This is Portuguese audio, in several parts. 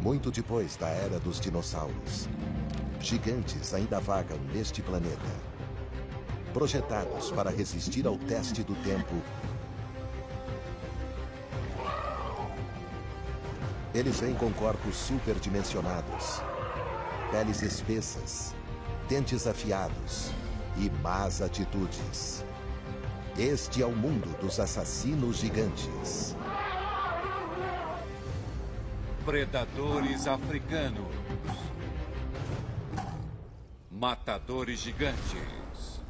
Muito depois da era dos dinossauros, gigantes ainda vagam neste planeta. Projetados para resistir ao teste do tempo, eles vêm com corpos superdimensionados, peles espessas, dentes afiados e más atitudes. Este é o mundo dos assassinos gigantes. Predadores africanos. Matadores gigantes.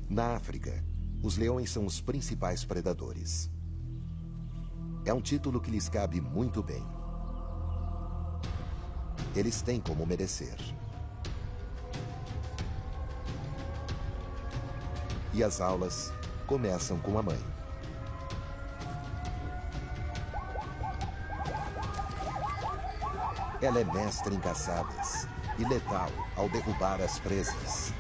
Na África, os leões são os principais predadores. É um título que lhes cabe muito bem. Eles têm como merecer. E as aulas começam com a mãe. Ela é mestra em caçadas e letal ao derrubar as presas.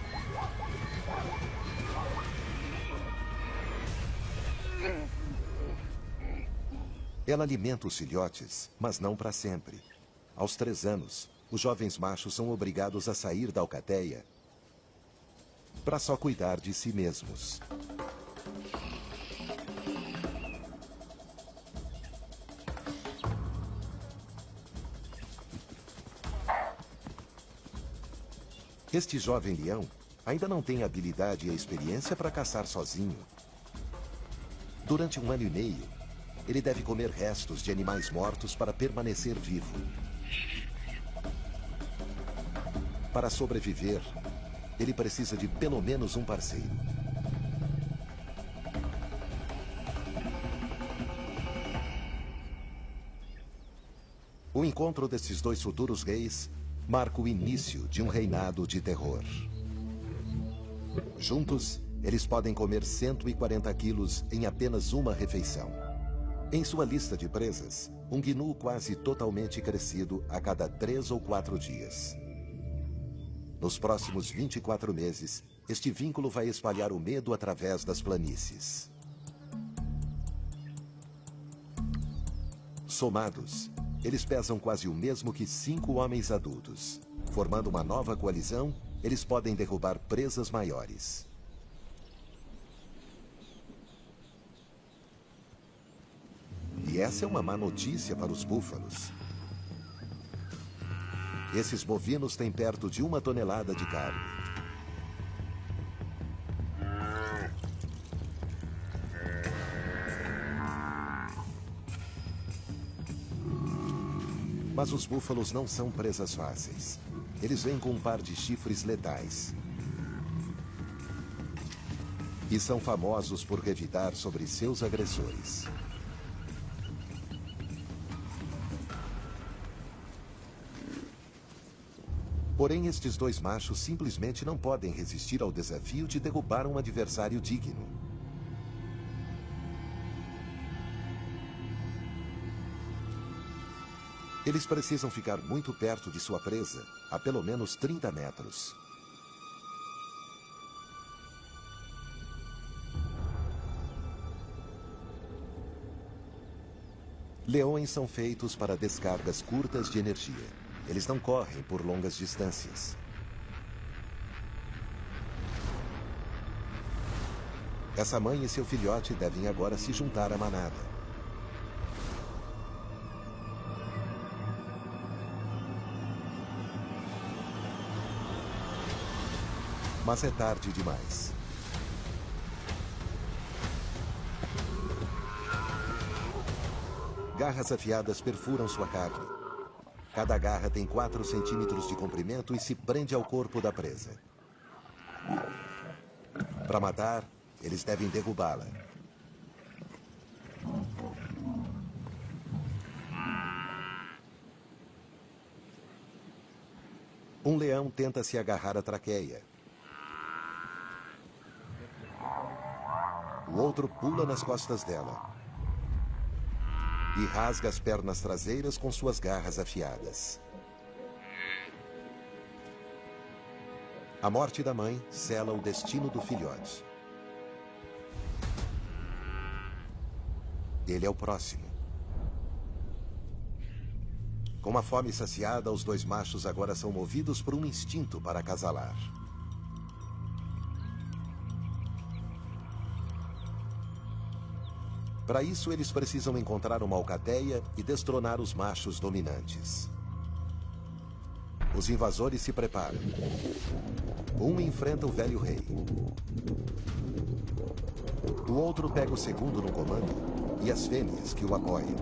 Ela alimenta os filhotes, mas não para sempre. Aos 3 anos, os jovens machos são obrigados a sair da alcateia para só cuidar de si mesmos. Este jovem leão ainda não tem a habilidade e a experiência para caçar sozinho. Durante 1 ano e meio, ele deve comer restos de animais mortos para permanecer vivo. Para sobreviver, ele precisa de pelo menos um parceiro. O encontro desses 2 futuros reis marca o início de um reinado de terror. Juntos, eles podem comer 140 quilos em apenas uma refeição. Em sua lista de presas, um gnu quase totalmente crescido a cada 3 ou 4 dias. Nos próximos 24 meses, este vínculo vai espalhar o medo através das planícies. Somados, eles pesam quase o mesmo que 5 homens adultos. Formando uma nova coalizão, eles podem derrubar presas maiores. E essa é uma má notícia para os búfalos. Esses bovinos têm perto de 1 tonelada de carne. Mas os búfalos não são presas fáceis. Eles vêm com um par de chifres letais. E são famosos por revidar sobre seus agressores. Porém, estes 2 machos simplesmente não podem resistir ao desafio de derrubar um adversário digno. Eles precisam ficar muito perto de sua presa, a pelo menos 30 metros. Leões são feitos para descargas curtas de energia. Eles não correm por longas distâncias. Essa mãe e seu filhote devem agora se juntar à manada. Mas é tarde demais. Garras afiadas perfuram sua carne. Cada garra tem 4 centímetros de comprimento e se prende ao corpo da presa. Para matar, eles devem derrubá-la. Um leão tenta se agarrar à traqueia. O outro pula nas costas dela e rasga as pernas traseiras com suas garras afiadas. A morte da mãe sela o destino do filhote. ele é o próximo. Com a fome saciada, os dois machos agora são movidos por um instinto para acasalar. Para isso, eles precisam encontrar uma alcateia e destronar os machos dominantes. Os invasores se preparam. Um enfrenta o velho rei. O outro pega o segundo no comando e as fêmeas que o apoiam.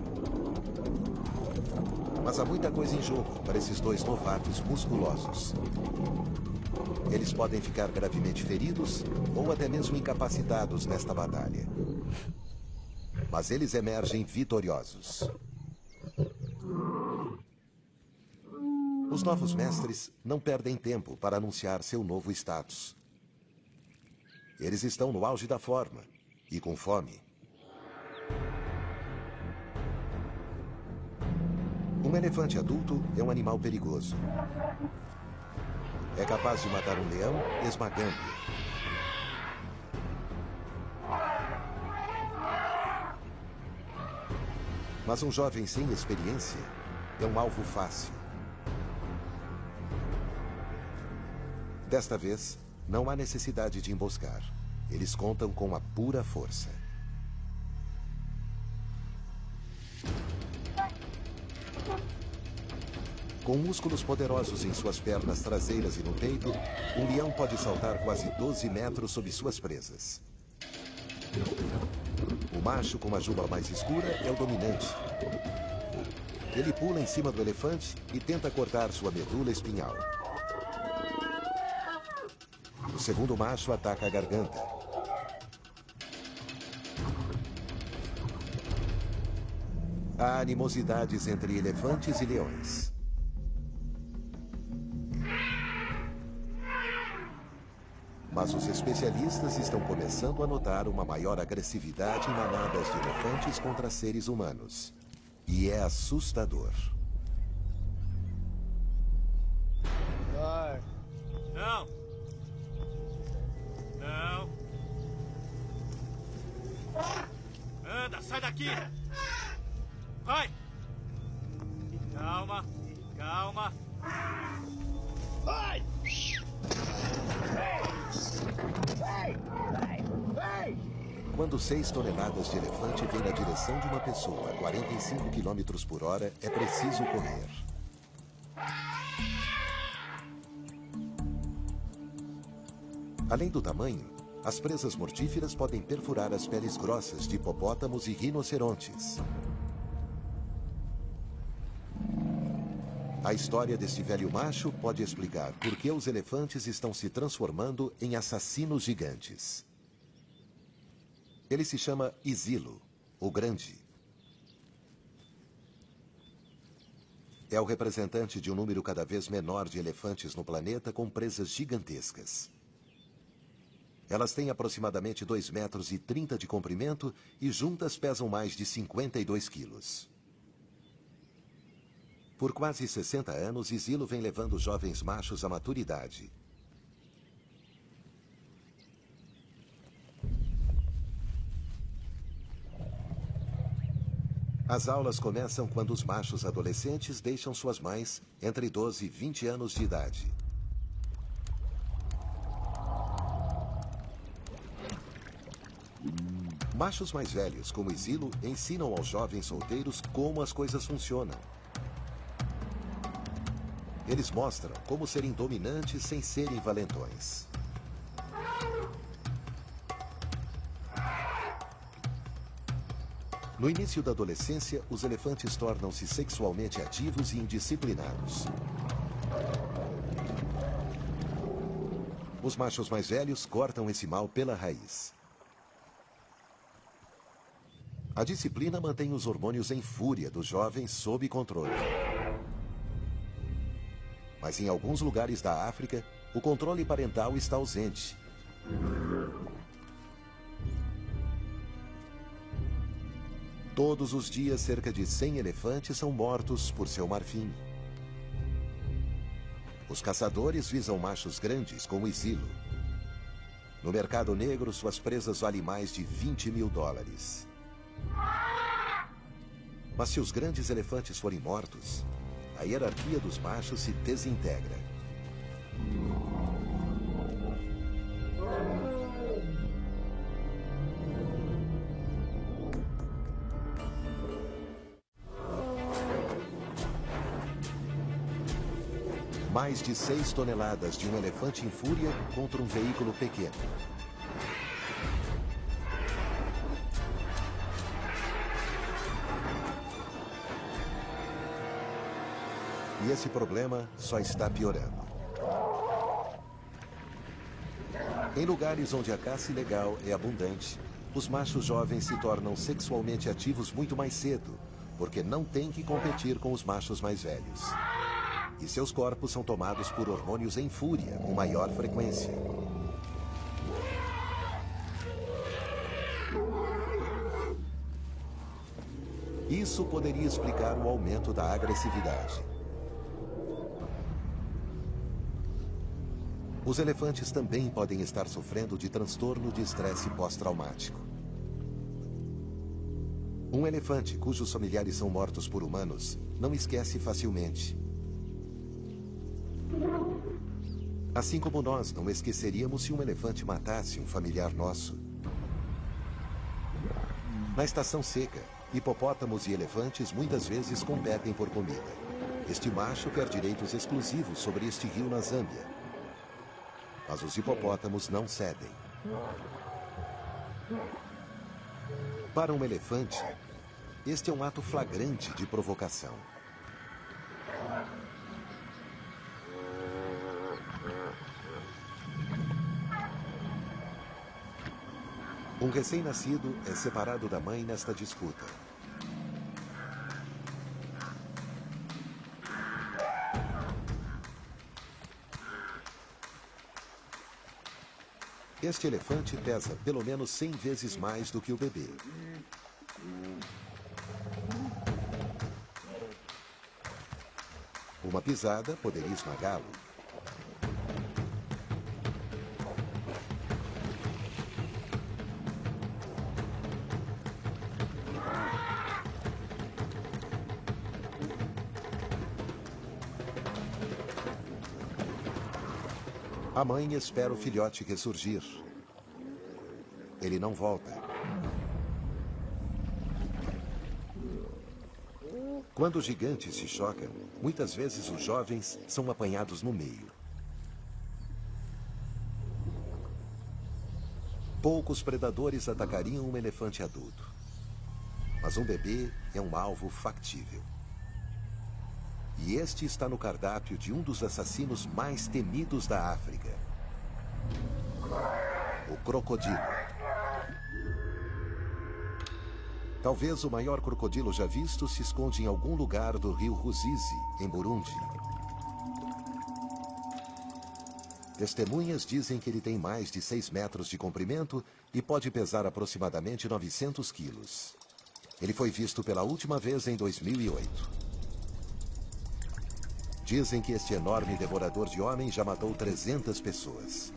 Mas há muita coisa em jogo para esses dois novatos musculosos. Eles podem ficar gravemente feridos ou até mesmo incapacitados nesta batalha. Mas eles emergem vitoriosos. Os novos mestres não perdem tempo para anunciar seu novo status. Eles estão no auge da forma e com fome. Um elefante adulto é um animal perigoso. É capaz de matar um leão esmagando-o. Mas um jovem sem experiência é um alvo fácil. Desta vez, não há necessidade de emboscar. Eles contam com a pura força. Com músculos poderosos em suas pernas traseiras e no peito, um leão pode saltar quase 12 metros sob suas presas. O macho com a juba mais escura é o dominante. Ele pula em cima do elefante e tenta cortar sua medula espinhal. O segundo macho ataca a garganta. Há animosidades entre elefantes e leões. Mas os especialistas estão começando a notar uma maior agressividade em manadas de elefantes contra seres humanos. E é assustador. Não! Não! Anda, sai daqui! Vai! Calma, calma! Vai! Quando 6 toneladas de elefante vêm na direção de uma pessoa a 45 km por hora, é preciso correr. Além do tamanho, as presas mortíferas podem perfurar as peles grossas de hipopótamos e rinocerontes. A história deste velho macho pode explicar por que os elefantes estão se transformando em assassinos gigantes. Ele se chama Isilo, o Grande. É o representante de um número cada vez menor de elefantes no planeta com presas gigantescas. Elas têm aproximadamente 2,30 metros de comprimento e juntas pesam mais de 52 quilos. Por quase 60 anos, Isilo vem levando jovens machos à maturidade. As aulas começam quando os machos adolescentes deixam suas mães entre 12 e 20 anos de idade. Machos mais velhos, como Isilo, ensinam aos jovens solteiros como as coisas funcionam. Eles mostram como serem dominantes sem serem valentões. No início da adolescência, os elefantes tornam-se sexualmente ativos e indisciplinados. Os machos mais velhos cortam esse mal pela raiz. A disciplina mantém os hormônios em fúria dos jovens sob controle. Mas em alguns lugares da África, o controle parental está ausente. Todos os dias, cerca de 100 elefantes são mortos por seu marfim. Os caçadores visam machos grandes como Isilo. No mercado negro, suas presas valem mais de $20 mil. Mas se os grandes elefantes forem mortos, a hierarquia dos machos se desintegra. Mais de 6 toneladas de um elefante em fúria contra um veículo pequeno. E esse problema só está piorando. Em lugares onde a caça ilegal é abundante, os machos jovens se tornam sexualmente ativos muito mais cedo, porque não têm que competir com os machos mais velhos. E seus corpos são tomados por hormônios em fúria, com maior frequência. Isso poderia explicar o aumento da agressividade. Os elefantes também podem estar sofrendo de transtorno de estresse pós-traumático. Um elefante cujos familiares são mortos por humanos não esquece facilmente. Assim como nós não esqueceríamos se um elefante matasse um familiar nosso. Na estação seca, hipopótamos e elefantes muitas vezes competem por comida. Este macho quer direitos exclusivos sobre este rio na Zâmbia. Mas os hipopótamos não cedem. Para um elefante, este é um ato flagrante de provocação. Um recém-nascido é separado da mãe nesta disputa. Este elefante pesa pelo menos 100 vezes mais do que o bebê. Uma pisada poderia esmagá-lo. A mãe espera o filhote ressurgir. Ele não volta. Quando os gigantes se chocam, muitas vezes os jovens são apanhados no meio. Poucos predadores atacariam um elefante adulto. Mas um bebê é um alvo factível. E este está no cardápio de um dos assassinos mais temidos da África. O crocodilo. Talvez o maior crocodilo já visto se esconde em algum lugar do rio Ruzizi, em Burundi. Testemunhas dizem que ele tem mais de 6 metros de comprimento e pode pesar aproximadamente 900 quilos. Ele foi visto pela última vez em 2008. Dizem que este enorme devorador de homens já matou 300 pessoas.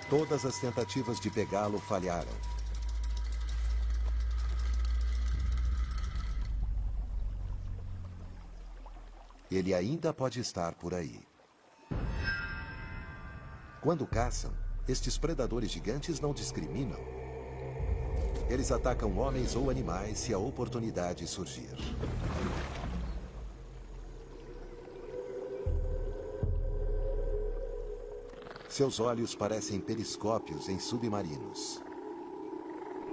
Todas as tentativas de pegá-lo falharam. Ele ainda pode estar por aí. Quando caçam, estes predadores gigantes não discriminam. Eles atacam homens ou animais se a oportunidade surgir. Seus olhos parecem periscópios em submarinos.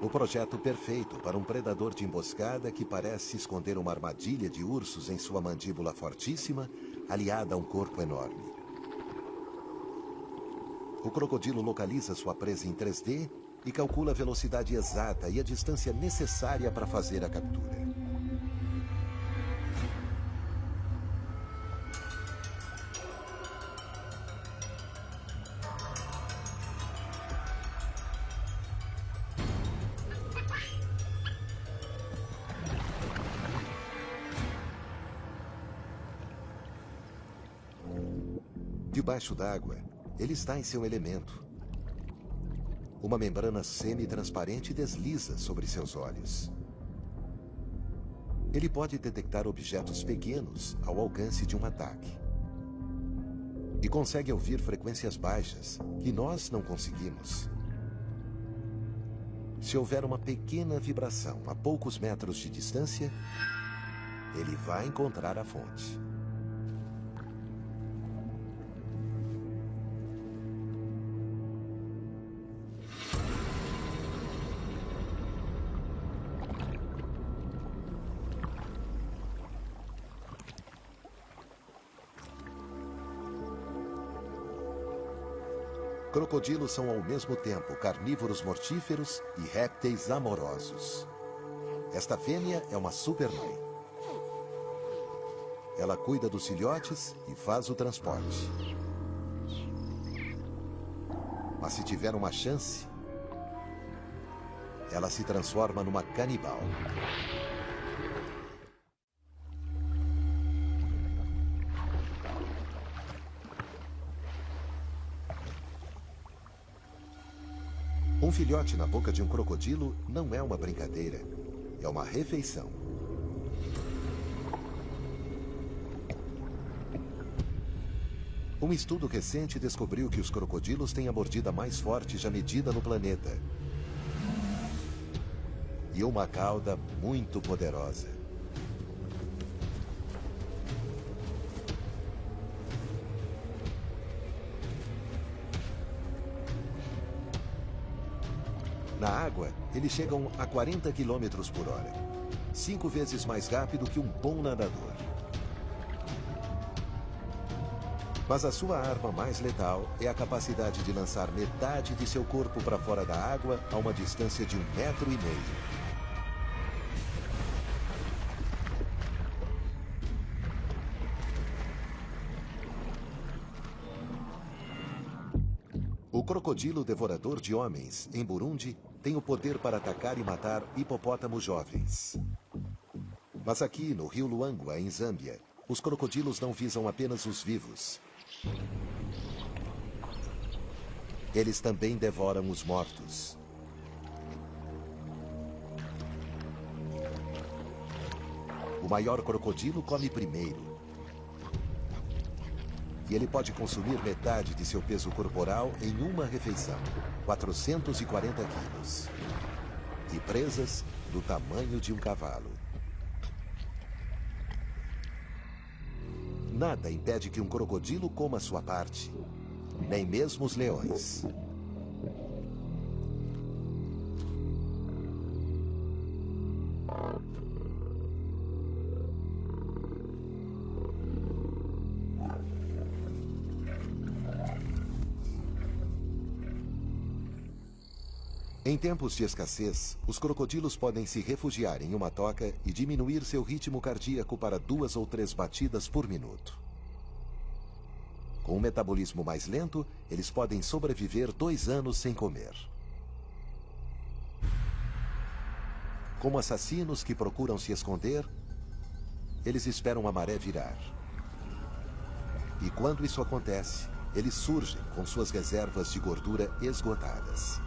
O projeto perfeito para um predador de emboscada que parece esconder uma armadilha de ursos em sua mandíbula fortíssima, aliada a um corpo enorme. O crocodilo localiza sua presa em 3D e calcula a velocidade exata e a distância necessária para fazer a captura. Debaixo d'água, ele está em seu elemento. Uma membrana semi-transparente desliza sobre seus olhos. Ele pode detectar objetos pequenos ao alcance de um ataque. E consegue ouvir frequências baixas que nós não conseguimos. Se houver uma pequena vibração a poucos metros de distância, ele vai encontrar a fonte. Crocodilos são ao mesmo tempo carnívoros mortíferos e répteis amorosos. Esta fêmea é uma supermãe. Ela cuida dos filhotes e faz o transporte. Mas se tiver uma chance, ela se transforma numa canibal. Um filhote na boca de um crocodilo não é uma brincadeira, é uma refeição. Um estudo recente descobriu que os crocodilos têm a mordida mais forte já medida no planeta. E uma cauda muito poderosa. Na água, eles chegam a 40 km por hora. 5 vezes mais rápido que um bom nadador. Mas a sua arma mais letal é a capacidade de lançar metade de seu corpo para fora da água a uma distância de 1,5 metros. O crocodilo devorador de homens, em Burundi, tem o poder para atacar e matar hipopótamos jovens. Mas aqui, no rio Luangwa, em Zâmbia, os crocodilos não visam apenas os vivos. Eles também devoram os mortos. O maior crocodilo come primeiro. E ele pode consumir metade de seu peso corporal em uma refeição, 440 quilos. E presas do tamanho de um cavalo. Nada impede que um crocodilo coma sua parte, nem mesmo os leões. Em tempos de escassez, os crocodilos podem se refugiar em uma toca e diminuir seu ritmo cardíaco para 2 ou 3 batidas por minuto. Com um metabolismo mais lento, eles podem sobreviver 2 anos sem comer. Como assassinos que procuram se esconder, eles esperam a maré virar. E quando isso acontece, eles surgem com suas reservas de gordura esgotadas.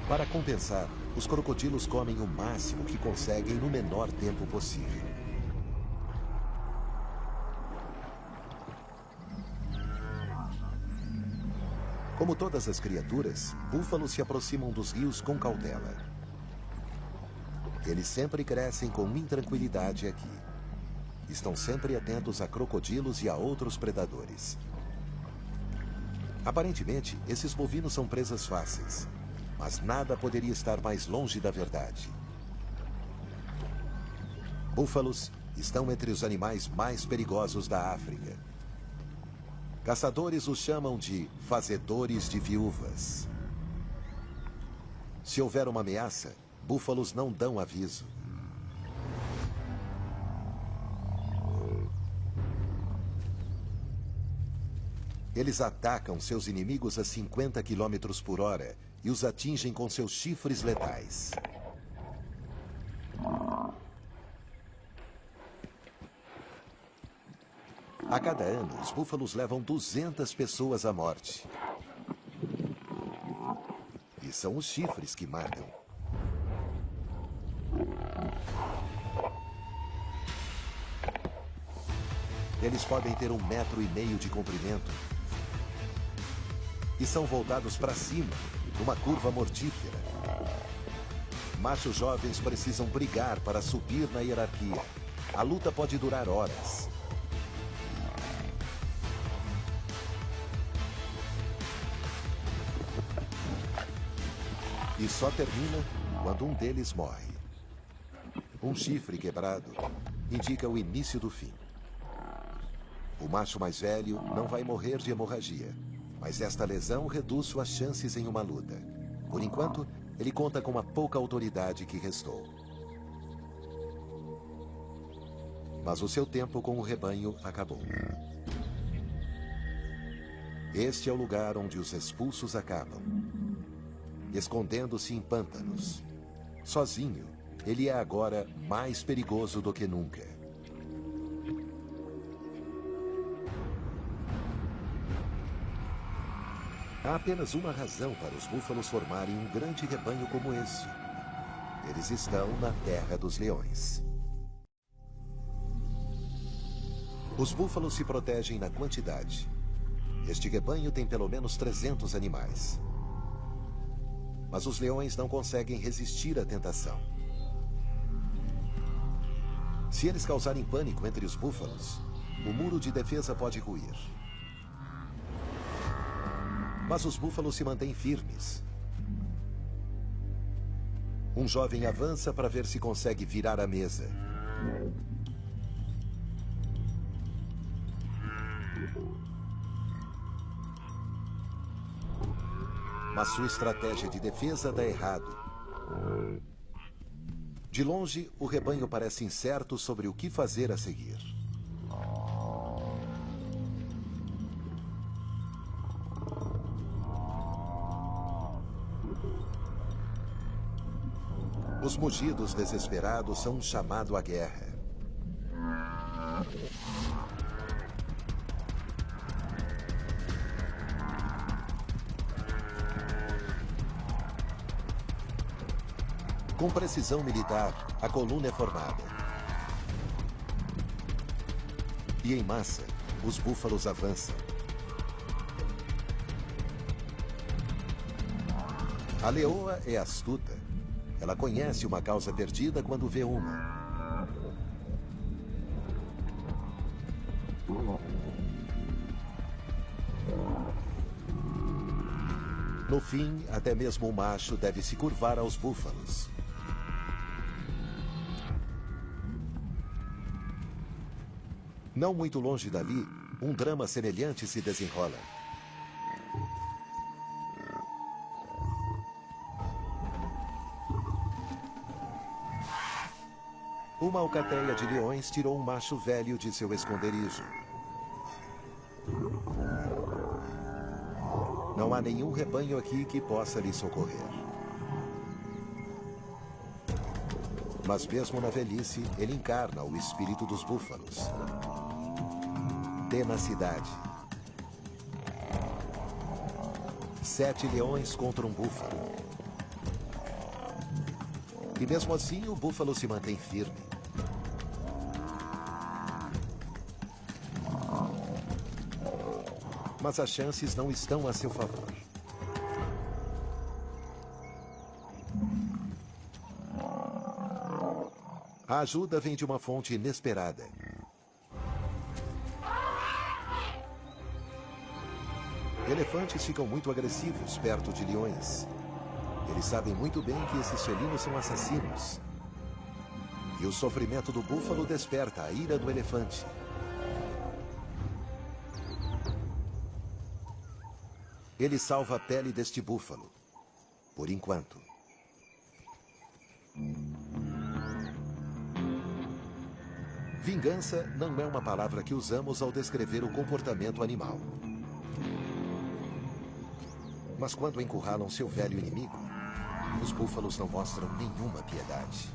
Para compensar, os crocodilos comem o máximo que conseguem no menor tempo possível. Como todas as criaturas, búfalos se aproximam dos rios com cautela. Eles sempre crescem com intranquilidade aqui. Estão sempre atentos a crocodilos e a outros predadores. Aparentemente, esses bovinos são presas fáceis. Mas nada poderia estar mais longe da verdade. Búfalos estão entre os animais mais perigosos da África. Caçadores os chamam de fazedores de viúvas. Se houver uma ameaça, búfalos não dão aviso. Eles atacam seus inimigos a 50 km por hora e os atingem com seus chifres letais. A cada ano, os búfalos levam 200 pessoas à morte. E são os chifres que matam. Eles podem ter 1,5 metros de comprimento e são voltados para cima, numa curva mortífera. Machos jovens precisam brigar para subir na hierarquia. A luta pode durar horas. E só termina quando um deles morre. Um chifre quebrado indica o início do fim. O macho mais velho não vai morrer de hemorragia, mas esta lesão reduz suas chances em uma luta. Por enquanto, ele conta com a pouca autoridade que restou. Mas o seu tempo com o rebanho acabou. Este é o lugar onde os expulsos acabam, escondendo-se em pântanos. Sozinho, ele é agora mais perigoso do que nunca. Há apenas uma razão para os búfalos formarem um grande rebanho como este. Eles estão na terra dos leões. Os búfalos se protegem na quantidade. Este rebanho tem pelo menos 300 animais. Mas os leões não conseguem resistir à tentação. Se eles causarem pânico entre os búfalos, o muro de defesa pode ruir. Mas os búfalos se mantêm firmes. Um jovem avança para ver se consegue virar a mesa. Mas sua estratégia de defesa dá errado. De longe, o rebanho parece incerto sobre o que fazer a seguir. Os mugidos desesperados são um chamado à guerra. Com precisão militar, a coluna é formada. E em massa, os búfalos avançam. A leoa é astuta. Ela conhece uma causa perdida quando vê uma. No fim, até mesmo o macho deve se curvar aos búfalos. Não muito longe dali, um drama semelhante se desenrola. Uma alcateia de leões tirou um macho velho de seu esconderijo. Não há nenhum rebanho aqui que possa lhe socorrer. Mas mesmo na velhice, ele encarna o espírito dos búfalos. Tenacidade. 7 leões contra um búfalo. E mesmo assim, o búfalo se mantém firme. Mas as chances não estão a seu favor. A ajuda vem de uma fonte inesperada. Elefantes ficam muito agressivos perto de leões. Eles sabem muito bem que esses felinos são assassinos. E o sofrimento do búfalo desperta a ira do elefante. Ele salva a pele deste búfalo. Por enquanto. Vingança não é uma palavra que usamos ao descrever o comportamento animal. Mas quando encurralam seu velho inimigo, os búfalos não mostram nenhuma piedade.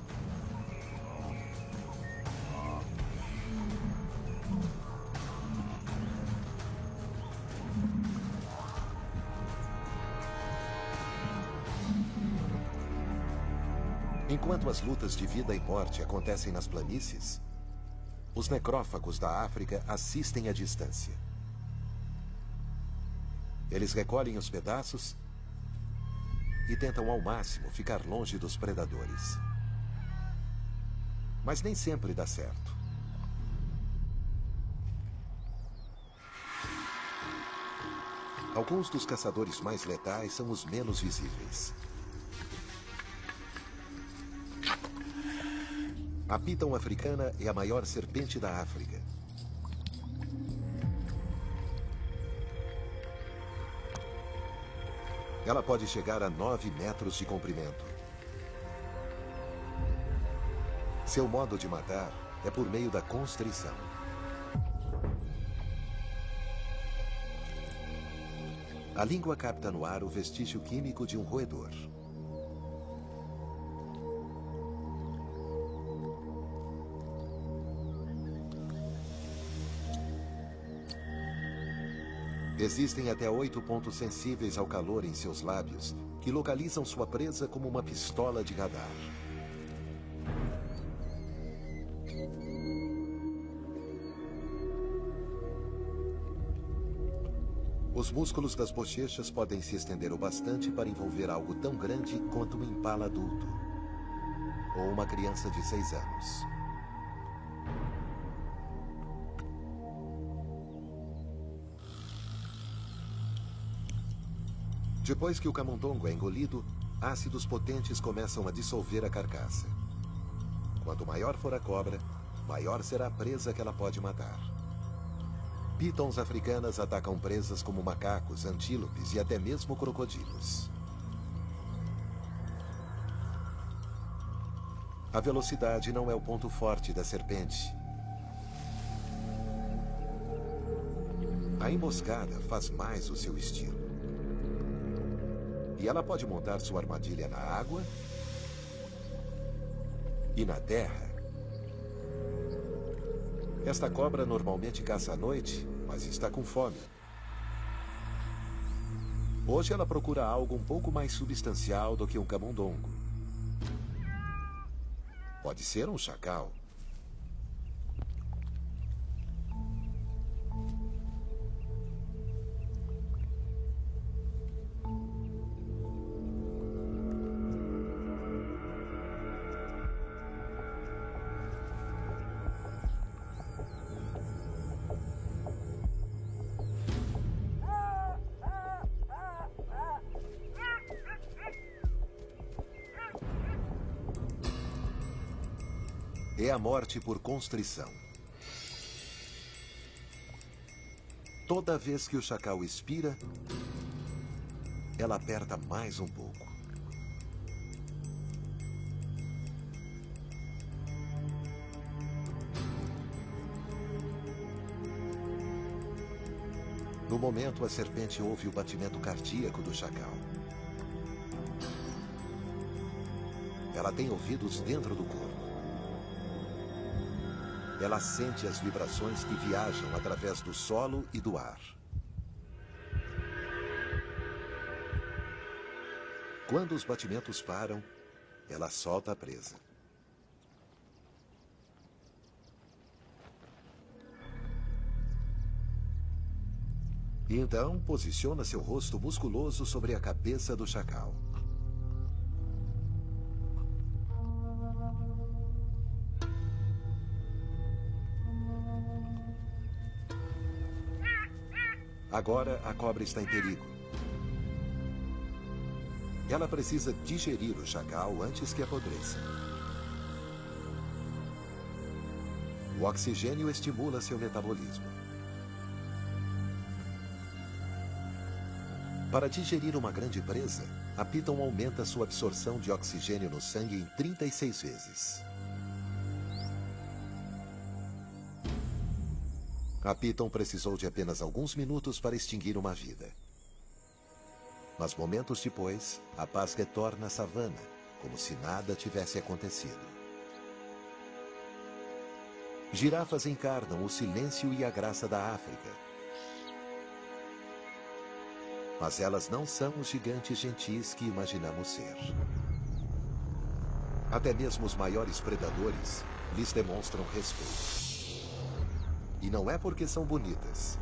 Enquanto as lutas de vida e morte acontecem nas planícies, os necrófagos da África assistem à distância. Eles recolhem os pedaços e tentam ao máximo ficar longe dos predadores. Mas nem sempre dá certo. Alguns dos caçadores mais letais são os menos visíveis. A piton africana é a maior serpente da África. Ela pode chegar a 9 metros de comprimento. Seu modo de matar é por meio da constrição. A língua capta no ar o vestígio químico de um roedor. Existem até 8 pontos sensíveis ao calor em seus lábios, que localizam sua presa como uma pistola de radar. Os músculos das bochechas podem se estender o bastante para envolver algo tão grande quanto um impala adulto, ou uma criança de 6 anos. Depois que o camundongo é engolido, ácidos potentes começam a dissolver a carcaça. Quanto maior for a cobra, maior será a presa que ela pode matar. Pitons africanas atacam presas como macacos, antílopes e até mesmo crocodilos. A velocidade não é o ponto forte da serpente. A emboscada faz mais o seu estilo. E ela pode montar sua armadilha na água e na terra. Esta cobra normalmente caça à noite, mas está com fome. Hoje ela procura algo um pouco mais substancial do que um camundongo. Pode ser um chacal. É a morte por constrição. Toda vez que o chacal expira, ela aperta mais um pouco. No momento, a serpente ouve o batimento cardíaco do chacal. Ela tem ouvidos dentro do corpo. Ela sente as vibrações que viajam através do solo e do ar. Quando os batimentos param, ela solta a presa. E então posiciona seu rosto musculoso sobre a cabeça do chacal. Agora a cobra está em perigo. Ela precisa digerir o chacal antes que apodreça. O oxigênio estimula seu metabolismo. Para digerir uma grande presa, a piton aumenta sua absorção de oxigênio no sangue em 36 vezes. A piton precisou de apenas alguns minutos para extinguir uma vida. Mas momentos depois, a paz retorna à savana, como se nada tivesse acontecido. Girafas encarnam o silêncio e a graça da África. Mas elas não são os gigantes gentis que imaginamos ser. Até mesmo os maiores predadores lhes demonstram respeito. E não é porque são bonitas.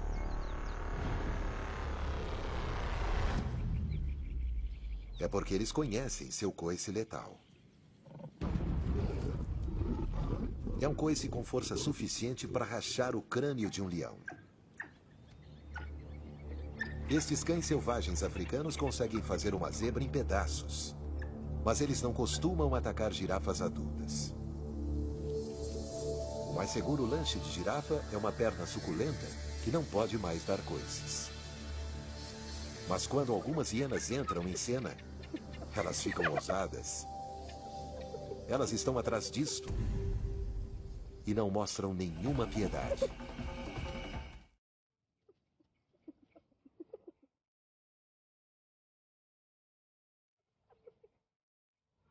É porque eles conhecem seu coice letal. É um coice com força suficiente para rachar o crânio de um leão. Estes cães selvagens africanos conseguem fazer uma zebra em pedaços. Mas eles não costumam atacar girafas adultas. O mais seguro lanche de girafa é uma perna suculenta que não pode mais dar coices. Mas quando algumas hienas entram em cena, elas ficam ousadas. Elas estão atrás disto e não mostram nenhuma piedade.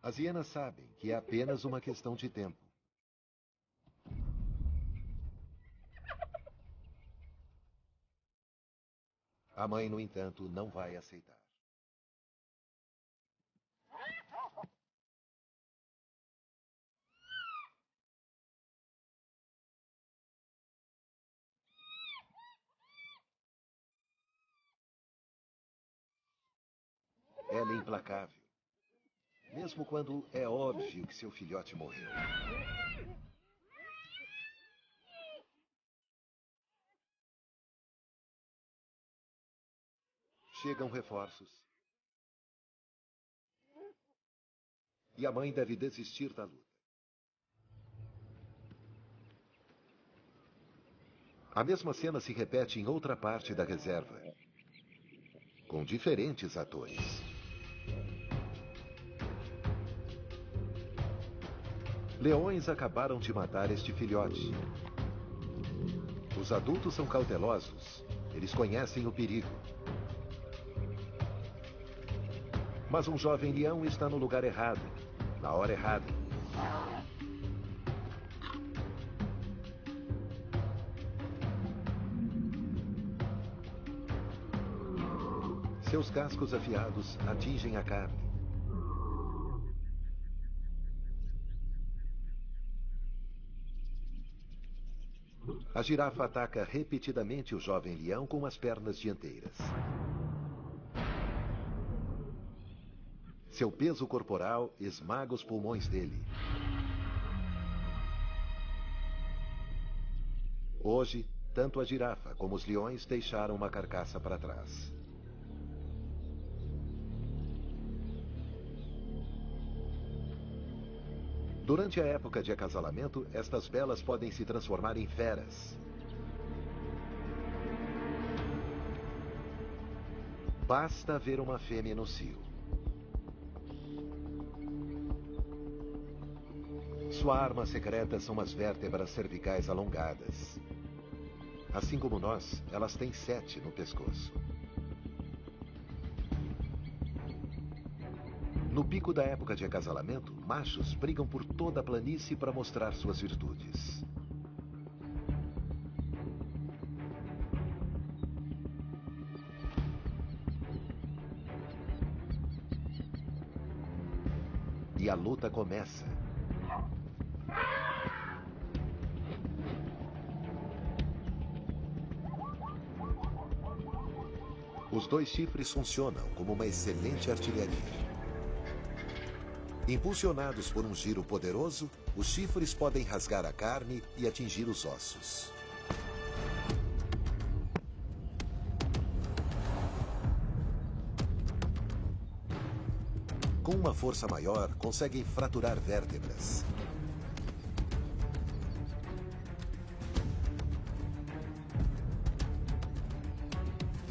As hienas sabem que é apenas uma questão de tempo. A mãe, no entanto, não vai aceitar. Ela é implacável. Mesmo quando é óbvio que seu filhote morreu. Chegam reforços. E a mãe deve desistir da luta. A mesma cena se repete em outra parte da reserva, com diferentes atores. Leões acabaram de matar este filhote. Os adultos são cautelosos. Eles conhecem o perigo. Mas um jovem leão está no lugar errado, na hora errada. Seus cascos afiados atingem a carne. A girafa ataca repetidamente o jovem leão com as pernas dianteiras. Seu peso corporal esmaga os pulmões dele. Hoje, tanto a girafa como os leões deixaram uma carcaça para trás. Durante a época de acasalamento, estas belas podem se transformar em feras. Basta ver uma fêmea no cio. Sua arma secreta são as vértebras cervicais alongadas. Assim como nós, elas têm 7 no pescoço. No pico da época de acasalamento, machos brigam por toda a planície para mostrar suas virtudes. E a luta começa. Os 2 chifres funcionam como uma excelente artilharia. Impulsionados por um giro poderoso, os chifres podem rasgar a carne e atingir os ossos. Com uma força maior, conseguem fraturar vértebras.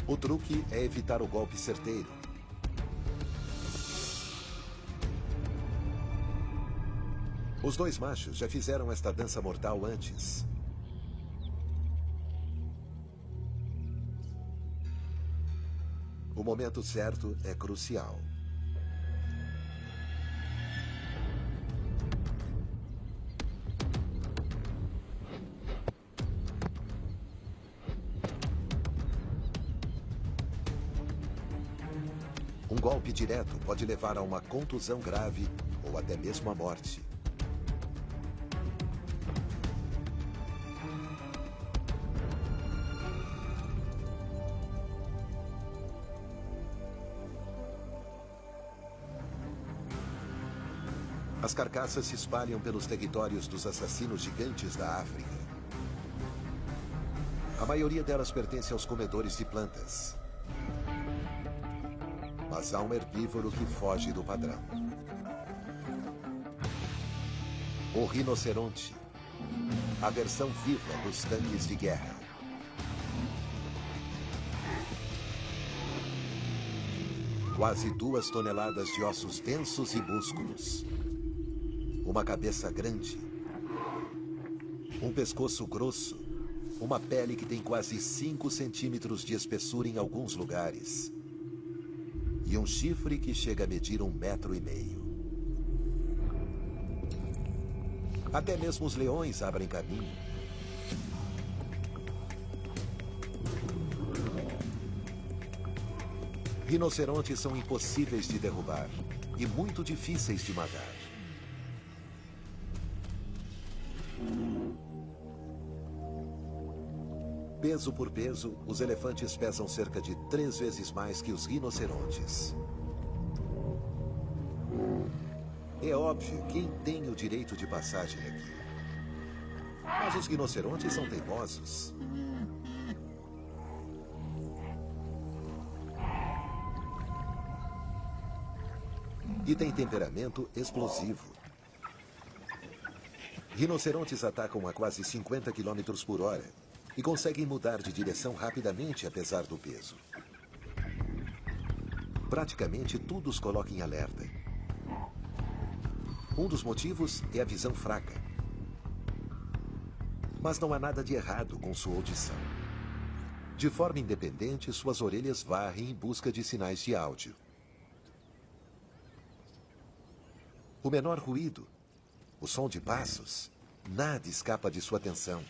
O truque é evitar o golpe certeiro. Os 2 machos já fizeram esta dança mortal antes. O momento certo é crucial. Um golpe direto pode levar a uma contusão grave ou até mesmo a morte. As carcaças se espalham pelos territórios dos assassinos gigantes da África. A maioria delas pertence aos comedores de plantas. Mas há um herbívoro que foge do padrão. O rinoceronte, a versão viva dos tanques de guerra. Quase 2 toneladas de ossos densos e músculos. Uma cabeça grande. Um pescoço grosso. Uma pele que tem quase 5 centímetros de espessura em alguns lugares. E um chifre que chega a medir 1,5 metros. Até mesmo os leões abrem caminho. Rinocerontes são impossíveis de derrubar e muito difíceis de matar. Peso por peso, os elefantes pesam cerca de 3 vezes mais que os rinocerontes. É óbvio quem tem o direito de passagem aqui. Mas os rinocerontes são teimosos. E tem temperamento explosivo. Rinocerontes atacam a quase 50 km por hora. E conseguem mudar de direção rapidamente, apesar do peso. Praticamente tudo os coloca em alerta. Um dos motivos é a visão fraca. Mas não há nada de errado com sua audição. De forma independente, suas orelhas varrem em busca de sinais de áudio. O menor ruído, o som de passos, nada escapa de sua atenção.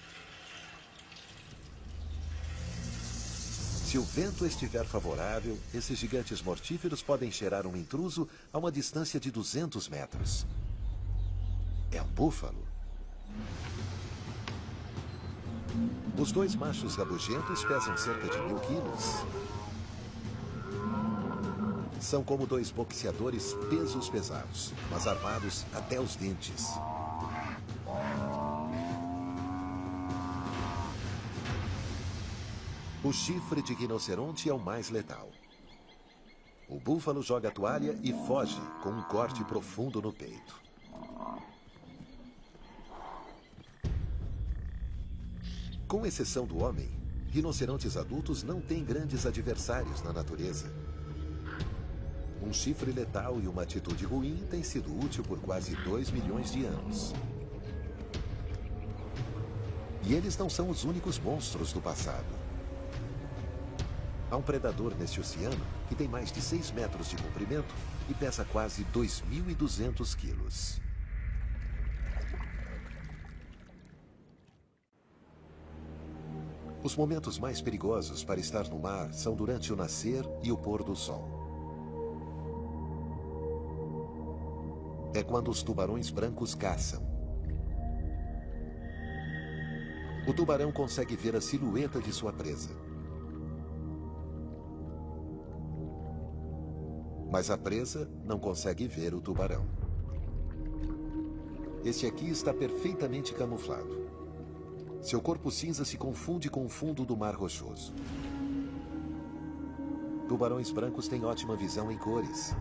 Se o vento estiver favorável, esses gigantes mortíferos podem cheirar um intruso a uma distância de 200 metros. É um búfalo. Os 2 machos rabugentos pesam cerca de 1000 quilos. São como 2 boxeadores pesos pesados, mas armados até os dentes. O chifre de rinoceronte é o mais letal. O búfalo joga a toalha e foge com um corte profundo no peito. Com exceção do homem, rinocerontes adultos não têm grandes adversários na natureza. Um chifre letal e uma atitude ruim têm sido útil por quase 2 milhões de anos. E eles não são os únicos monstros do passado. Há um predador neste oceano que tem mais de 6 metros de comprimento e pesa quase 2.200 quilos. Os momentos mais perigosos para estar no mar são durante o nascer e o pôr do sol. É quando os tubarões brancos caçam. O tubarão consegue ver a silhueta de sua presa. Mas a presa não consegue ver o tubarão. Este aqui está perfeitamente camuflado. Seu corpo cinza se confunde com o fundo do mar rochoso. Tubarões brancos têm ótima visão em cores.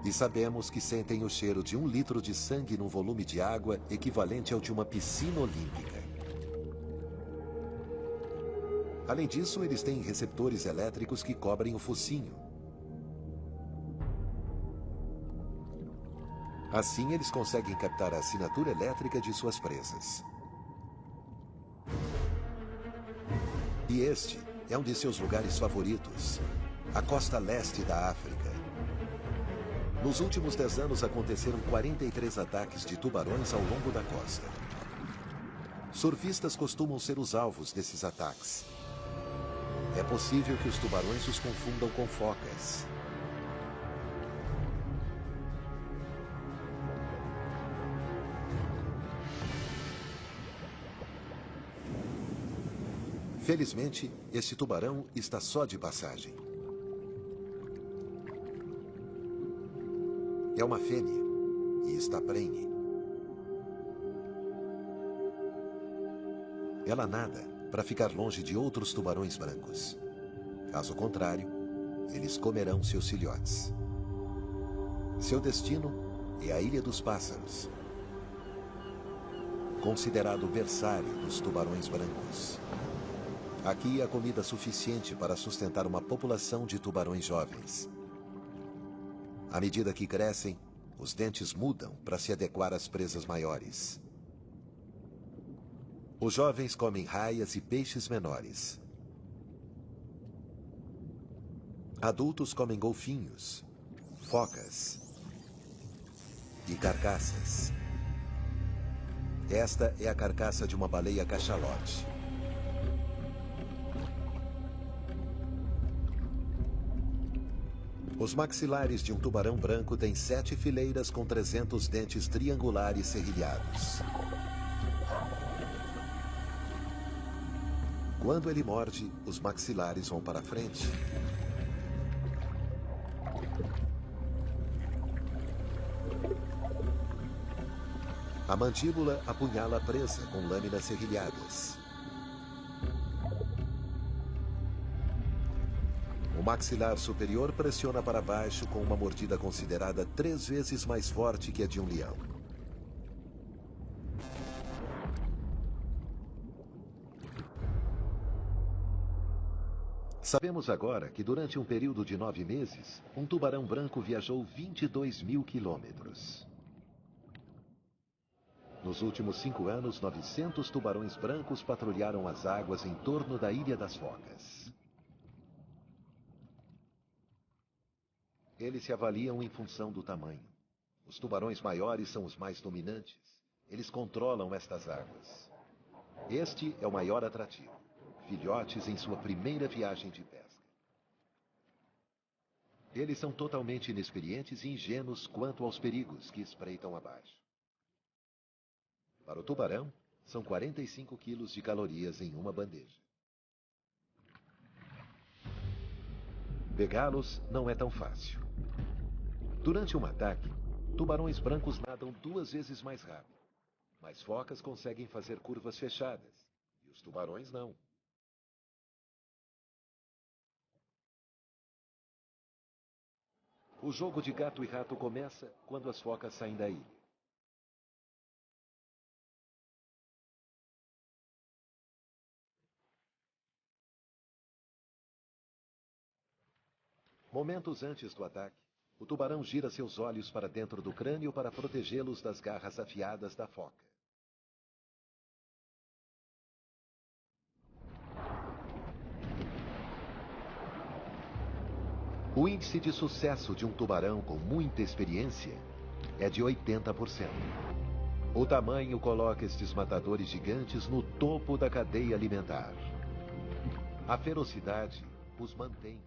E sabemos que sentem o cheiro de 1 litro de sangue num volume de água equivalente ao de uma piscina olímpica. Além disso, eles têm receptores elétricos que cobrem o focinho. Assim, eles conseguem captar a assinatura elétrica de suas presas. E este é um de seus lugares favoritos, a costa leste da África. Nos últimos 10 anos aconteceram 43 ataques de tubarões ao longo da costa. Surfistas costumam ser os alvos desses ataques. É possível que os tubarões os confundam com focas. Felizmente, este tubarão está só de passagem. É uma fêmea e está prenhe. Ela nada para ficar longe de outros tubarões brancos. Caso contrário, eles comerão seus filhotes. Seu destino é a Ilha dos Pássaros, considerado o berçário dos tubarões brancos. Aqui há comida suficiente para sustentar uma população de tubarões jovens. À medida que crescem, os dentes mudam para se adequar às presas maiores. Os jovens comem raias e peixes menores. Adultos comem golfinhos, focas e carcaças. Esta é a carcaça de uma baleia cachalote. Os maxilares de um tubarão branco têm 7 fileiras com 300 dentes triangulares serrilhados. Quando ele morde, os maxilares vão para frente. A mandíbula apunhala a presa com lâminas serrilhadas. O maxilar superior pressiona para baixo com uma mordida considerada 3 vezes mais forte que a de um leão. Sabemos agora que durante um período de 9 meses, um tubarão branco viajou 22 mil quilômetros. Nos últimos 5 anos, 900 tubarões brancos patrulharam as águas em torno da Ilha das Focas. Eles se avaliam em função do tamanho. Os tubarões maiores são os mais dominantes. Eles controlam estas águas. Este é o maior atrativo. Filhotes em sua primeira viagem de pesca. Eles são totalmente inexperientes e ingênuos quanto aos perigos que espreitam abaixo. Para o tubarão, são 45 quilos de calorias em uma bandeja. Pegá-los não é tão fácil. Durante um ataque, tubarões brancos nadam 2 vezes mais rápido. Mas focas conseguem fazer curvas fechadas, e os tubarões não. O jogo de gato e rato começa quando as focas saem da ilha. Momentos antes do ataque, o tubarão gira seus olhos para dentro do crânio para protegê-los das garras afiadas da foca. O índice de sucesso de um tubarão com muita experiência é de 80%. O tamanho coloca estes matadores gigantes no topo da cadeia alimentar. A ferocidade os mantém